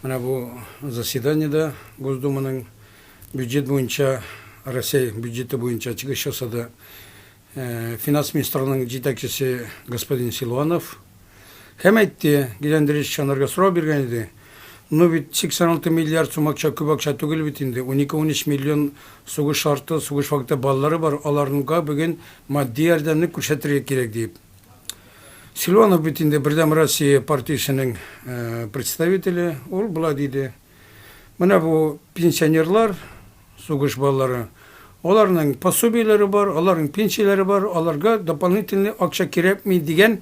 Мына бу заседаниеда Госдуманың бюджет боюнча, Россия бюджеті боюнча чыгыш жасады. Финанс министрінің жетекчиси господин Силуанов hem айтты, Гилендирич Чанарга суроо берген edi. Ну бит 86 миллиард сум акча көп акча түгел бит инде. 12-13 миллион сугуш шарты, сугуш вакытта баллары бар. Аларга бүгүн мадди жардамды көрсөтүрүш керек деп. Силуанов бит инде Бирдем Россия партиясының представители, ол була дейді. Мына бу пенсионерлар, сугуш баллары, оларның пособиялары бар, оларның пенсиялары бар, аларга дополнительный акча керекми деген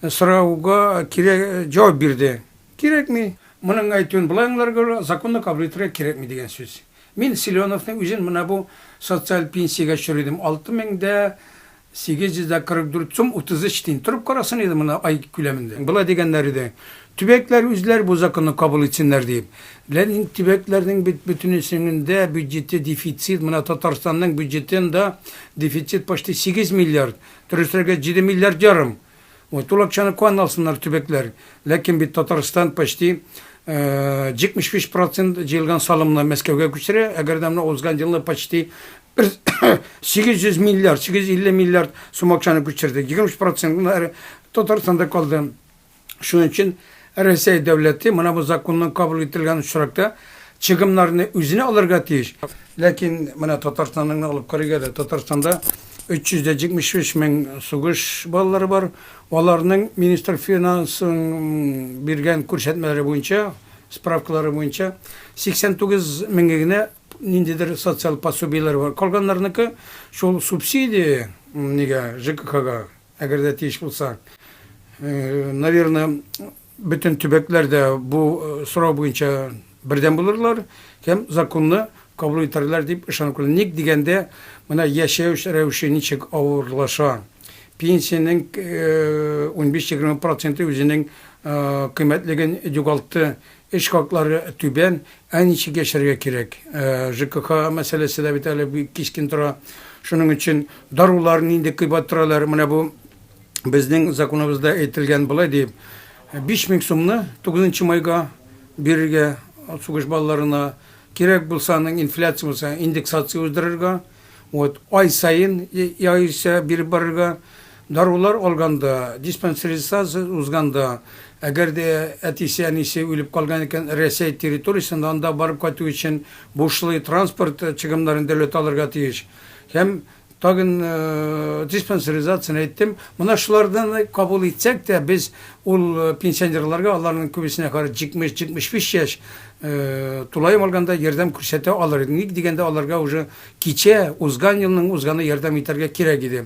сурауга жооп берди. Керекми? Мунун айтуун булаңларга законно кабыл этүүгө керекми деген сөз. Мен Силуановдун өзүн мына бу социаль пенсияга чөрөдүм. 6844 сум 33 тиын туруп карасын эди мына ай күлөмүндө. Була дегендери де түбөклөр өзлөр бу законну кабыл этсиндер деп. Ленин түбөклөрдүн бүтүнүсүндө бюджетте дефицит, мына Татарстандын бюджетинде дефицит почти 8 миллиард, Түркистанга 7 миллиард жарым. Вот ул акчаны куан алсындар түбөклөр. Лекин бит Татарстан почти 75% жыйылган салымны Мәскәүгө күчүрө, эгерден озган жылы почти 800 миллиард, 850 миллиард сум акчаны күчүрдү. 20% Татарстанда калды. Шуның үчүн Россия devleti мына бу закондун кабыл этилген учуракта чыгымдарды өзүнө алырга тийиш. Лекин мына Татарстандан алып караганда Татарстанда 375 миң сугуш баллары бар. Аларның министр финансын берген көрсөтмөлөрү боюнча, справкалары боюнча 89 миңгене ниндидир социал пособиялар бар. Калгандарыныкы шул субсидия неге ЖКХга эгерде тийиш болса, наверное, бүтүн түбөклөрдө бу суроо боюнча бирден болурлар, һәм законны кабыл этерлер деп ышанып калам. Ник дегенде мына яшәүш рәвеше ничек авырлаша. Пенсияның 15-20% өзінің кыйммәтлеген югалтты, эш хаклары түбән, ничек яшәргә кирәк. ЖКХ мәсьәлесе дә бит әле кискен тора. Шуның өчен даруларны инде кыйбат торалар. Менә бу безнең законыбызда әйтелгән булай дип 5000 сумны 9 майга бирергә сугыш балларына кирәк булсаның инфляция булса индексация уздырырга, вот ай сайын яйса бир барырга, дарулар алганда, диспансеризация узганда, әгәр дә әтисе-әнисе үлеп калган икән Россия территориясында, анда барып кайту өчен бушлы транспорт чыгымнарын дәүләт алырга тиеш. Һәм тагын диспансеризацияны әйттем. Мына шулардан кабул итсәк тә, без ул пенсионерларга, аларның күбесенә каршы 70-75 яшь тулайым алганда ярдәм күрсәтә алыр. Ник дигәндә аларга уже кичә узган елның узганы ярдәм итәргә кирәк иде.